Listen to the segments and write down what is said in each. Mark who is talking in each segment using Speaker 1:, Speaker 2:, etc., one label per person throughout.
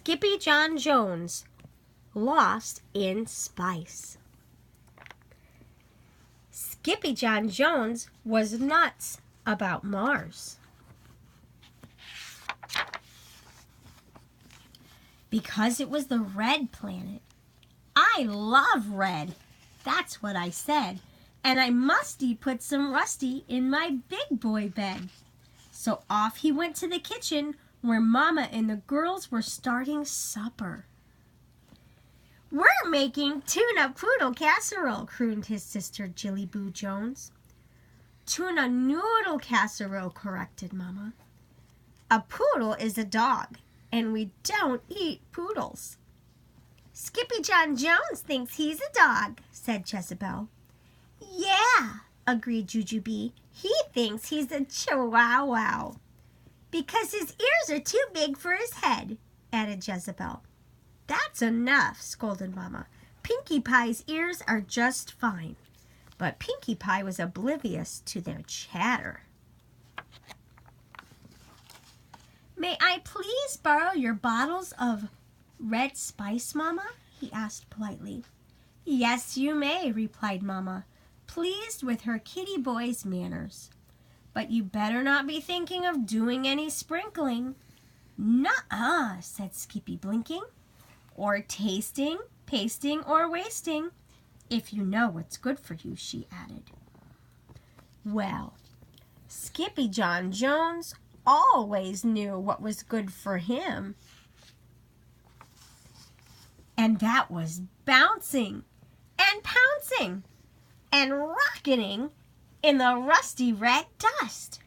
Speaker 1: Skippy John Jones, lost in spice. Skippy John Jones was nuts about Mars. Because it was the red planet. I love red. That's what I said. And I musty put some rusty in my big boy bed. So off he went to the kitchen where Mama and the girls were starting supper. We're making tuna poodle casserole, crooned his sister Jilly Boo Jones. Tuna noodle casserole, corrected Mama. A poodle is a dog, and we don't eat poodles. Skippy John Jones thinks he's a dog, said Jezebel. Yeah, agreed Jujubee. He thinks he's a chihuahua. Because his ears are too big for his head, added Jezebel. That's enough, scolded Mama. Pinkie Pie's ears are just fine. But Pinkie Pie was oblivious to their chatter. May I please borrow your bottles of red spice, Mama? He asked politely. Yes, you may, replied Mama, pleased with her kitty boy's manners. But you better not be thinking of doing any sprinkling. Nuh-uh, said Skippy, blinking. Or tasting, pasting, or wasting, if you know what's good for you, she added. Well, Skippy John Jones always knew what was good for him. And that was bouncing and pouncing and rocketing in the rusty red dust.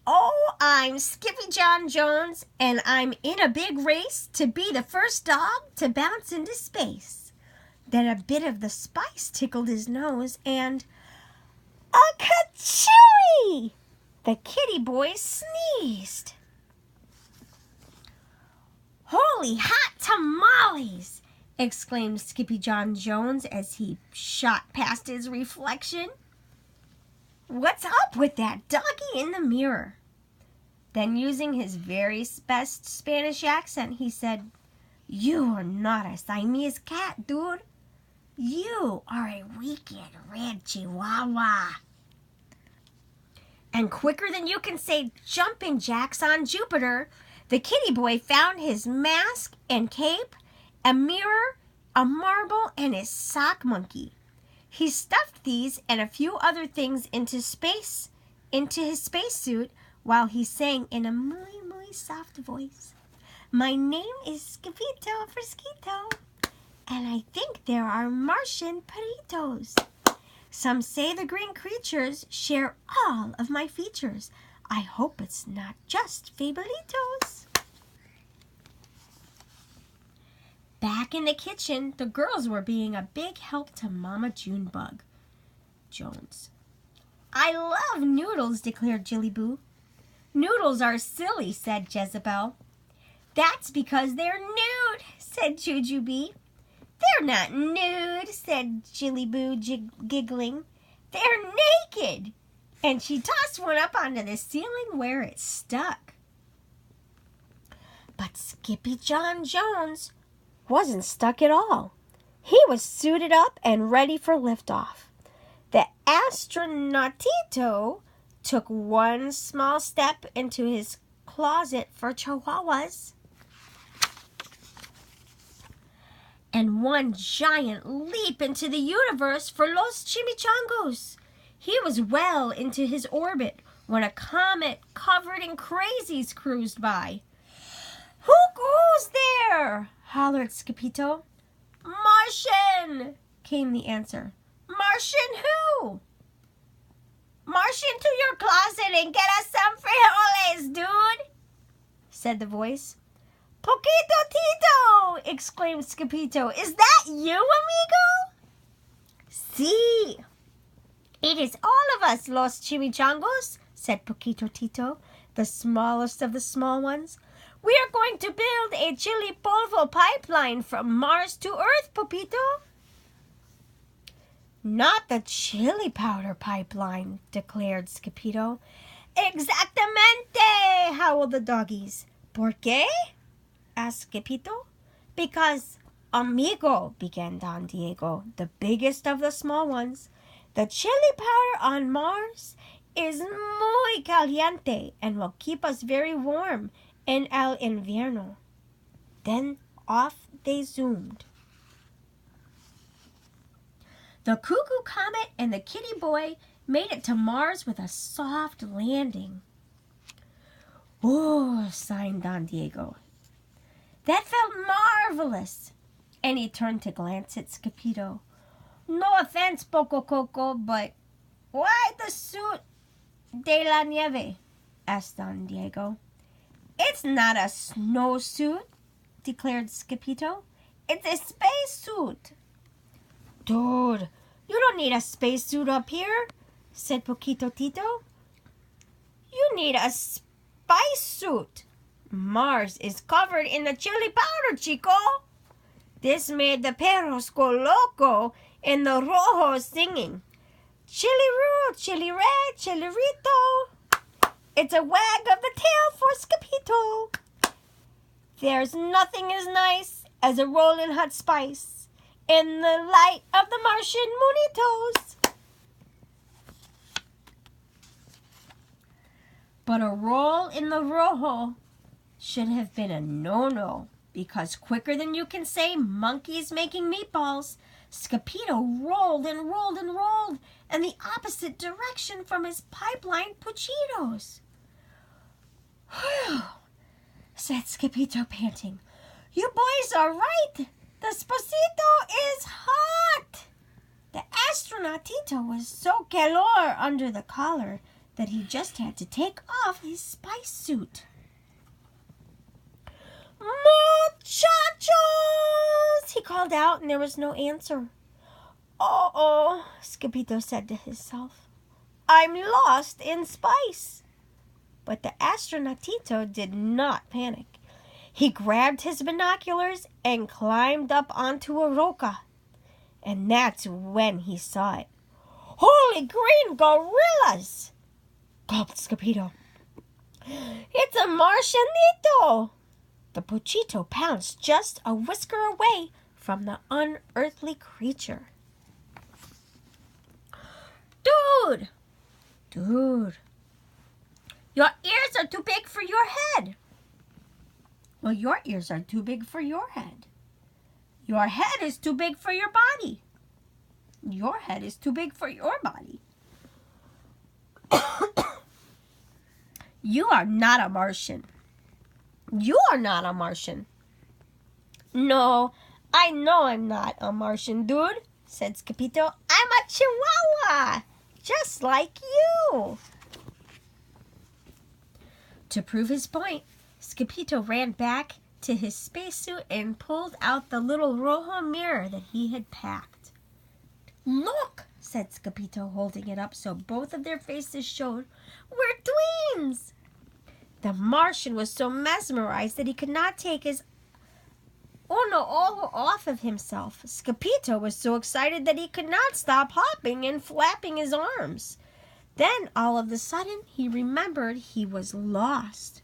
Speaker 1: Oh, I'm Skippy John Jones, and I'm in a big race to be the first dog to bounce into space. Then a bit of the spice tickled his nose, and a ka-chooey! The kitty boy sneezed. Holy hot tamales! Exclaimed Skippy John Jones as he shot past his reflection. What's up with that doggy in the mirror? Then, using his very best Spanish accent, he said, You are not a Siamese cat, dude. You are a wicked red chihuahua. And quicker than you can say jumping jacks on Jupiter, the kitty boy found his mask and cape, a mirror, a marble, and his sock monkey. He stuffed these and a few other things into his spacesuit while he sang in a muy soft voice. My name is Skippito Frisquito, and I think there are Martian burritos. Some say the green creatures share all of my features. I hope it's not just Fabelitos. Back in the kitchen, the girls were being a big help to Mama Junebug Jones. I love noodles, declared Jilly Boo. Noodles are silly, said Jezebel. That's because they're nude, said Jujubee. They're not nude, said Jilly Boo, giggling. They're naked. And she tossed one up onto the ceiling where it stuck. But Skippy John Jones wasn't stuck at all. He was suited up and ready for liftoff. The astronautito took one small step into his closet for chihuahuas and one giant leap into the universe for Los Chimichangos. He was well into his orbit when a comet covered in crazies cruised by. Who goes there? Hollered Skippito. Martian, came the answer. Martian who? Martian to your closet and get us some frijoles, dude, said the voice. Poquito Tito, exclaimed Skippito. Is that you, amigo? Si. It is all of us, Los Chimichangos, said Poquito Tito, the smallest of the small ones. We are going to build a chili polvo pipeline from Mars to Earth, Popito. Not the chili powder pipeline, declared Skippito. Exactamente, howled the doggies. Por qué? asked Skippito. Because, amigo, began Don Diego, the biggest of the small ones, the chili powder on Mars is muy caliente and will keep us very warm in el invierno. Then off they zoomed. The Cuckoo Comet and the Kitty Boy made it to Mars with a soft landing. "Oh," sighed Don Diego. "That felt marvelous." And he turned to glance at Skippito. "No offense, Poco Coco, but why the suit de la nieve?" asked Don Diego. "It's not a snowsuit," declared Skippito. "It's a spacesuit." "Dude, you don't need a spacesuit up here," said Poquito Tito. "You need a spice suit. Mars is covered in the chili powder, chico." This made the perros go loco and the rojos singing, "Chili root, chili red, chili rito." It's a wag of the tail for Skippito. There's nothing as nice as a rollin' hot spice in the light of the Martian moonitos. But a roll in the rojo should have been a no-no, because quicker than you can say monkeys making meatballs, Skippito rolled and rolled and rolled in the opposite direction from his pipeline Puchitos. "Whew," said Skippito, panting. "You boys are right. The Sposito is hot." The astronautito was so calor under the collar that he just had to take off his spice suit. "Muchachos!" he called out, and there was no answer. "Uh-oh," Skippito said to himself. "I'm lost in spice." But the astronautito did not panic. He grabbed his binoculars and climbed up onto a roca. And that's when he saw it. "Holy green gorillas!" gulped Skippito. "It's a Martianito!" The Puchito pounced just a whisker away from the unearthly creature. Dude! Your ears are too big for your head." "Well, your ears are too big for your head." "Your head is too big for your body." "Your head is too big for your body." "You are not a Martian." "You are not a Martian." "No, I know I'm not a Martian, dude," said Skippito. "I'm a Chihuahua, just like you." To prove his point, Skippito ran back to his spacesuit and pulled out the little rojo mirror that he had packed. "Look," said Skippito, holding it up so both of their faces showed. "We're twins." The Martian was so mesmerized that he could not take his uno ojo off of himself. Skippito was so excited that he could not stop hopping and flapping his arms. Then, all of a sudden, he remembered he was lost.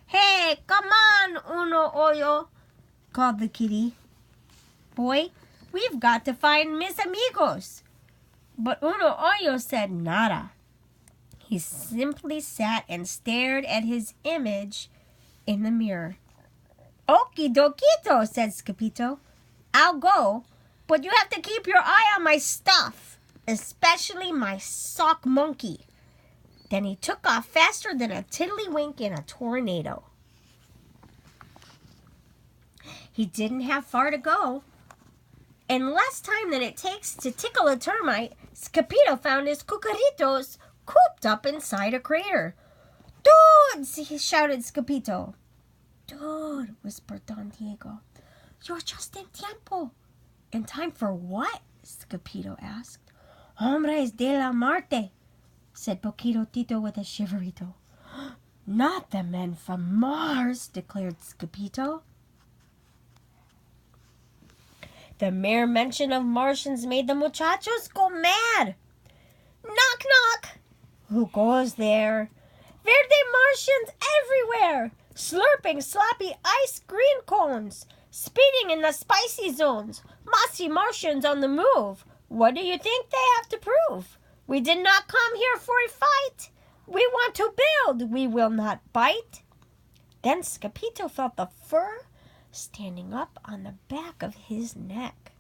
Speaker 1: "Hey, come on, uno ojo," called the kitty boy. "We've got to find mis amigos." But uno ojo said nada. He simply sat and stared at his image in the mirror. "Okie dokito," said Skippito. "I'll go, but you have to keep your eye on my stuff, especially my sock monkey." Then he took off faster than a tiddlywink in a tornado. He didn't have far to go. In less time than it takes to tickle a termite, Skippito found his cucaritos cooped up inside a crater. "Dudes!" he shouted Skippito. "Dude," whispered Don Diego. "You're just in tiempo." "In time for what?" Skippito asked. "Hombres de la Marte," said Poquito Tito with a shiverito. "Not the men from Mars," declared Skippito. The mere mention of Martians made the muchachos go mad. "Knock, knock!" "Who goes there?" "Verde Martians everywhere! slurping sloppy ice cream cones, speeding in the spicy zones, mossy Martians on the move. What do you think they have to prove? We did not come here for a fight. We want to build. We will not bite. Then Skippy felt the fur standing up on the back of his neck.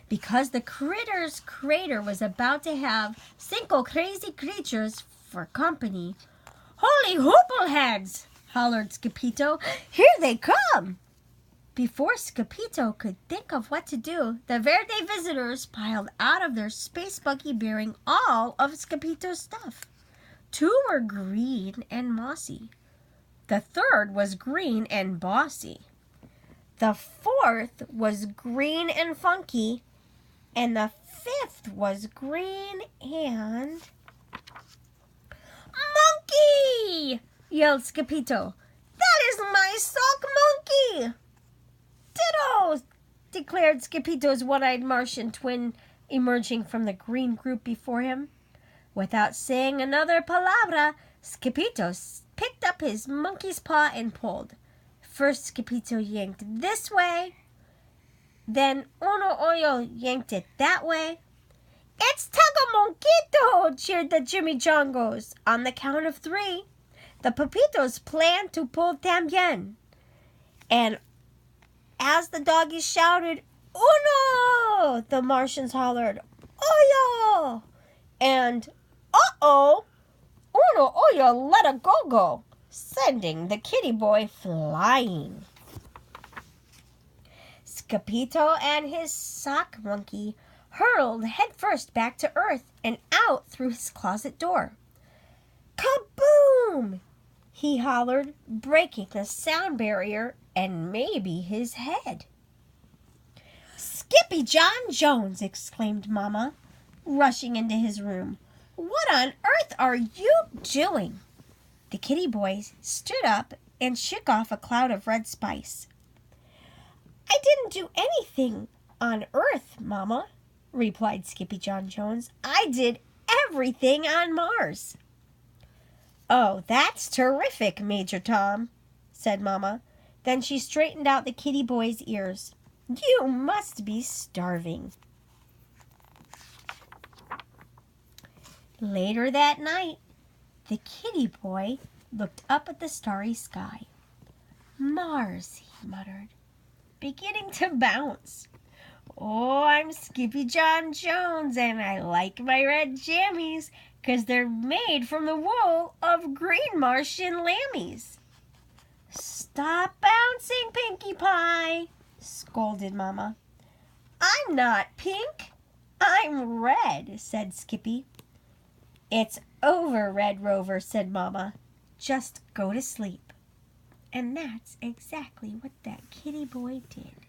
Speaker 1: Because the Critter's crater was about to have 5 crazy creatures for company. Holy hoopleheads! Hollered Skippy. Here they come! Before Skippy could think of what to do, the Verde visitors piled out of their space buggy bearing all of Skippy's stuff. 2 were green and mossy. The 3rd was green and bossy. The 4th was green and funky. And the 5th was green and... Monkey! Yelled Skippy. That is my sock monkey! Ditto! Declared Skippy's one-eyed Martian twin emerging from the green group before him. Without saying another palabra, Skippy picked up his monkey's paw and pulled. First Skippy yanked this way. Then Uno Oyo yanked it that way. It's Tagamonquito! Cheered the Jimmy Jongos. On the count of 3, the Papitos planned to pull también. And as the doggies shouted, Uno! The Martians hollered, Oyo! And, uh-oh! Uno Oyo let a go-go, sending the kitty boy flying. Skippy and his sock monkey hurled headfirst back to earth and out through his closet door. Kaboom! He hollered, breaking the sound barrier and maybe his head. Skippy John Jones! Exclaimed Mama, rushing into his room. What on earth are you doing? The kitty boy stood up and shook off a cloud of red spice. I didn't do anything on Earth, Mama, replied Skippy John Jones. I did everything on Mars. Oh, that's terrific, Major Tom, said Mama. Then she straightened out the kitty boy's ears. You must be starving. Later that night, the kitty boy looked up at the starry sky. Mars, he muttered, beginning to bounce. Oh, I'm Skippy John Jones, and I like my red jammies, 'cause they're made from the wool of green Martian lammies. Stop bouncing, Pinkie Pie, scolded Mama. I'm not pink, I'm red, said Skippy. It's over, Red Rover, said Mama. Just go to sleep. And that's exactly what that kitty boy did.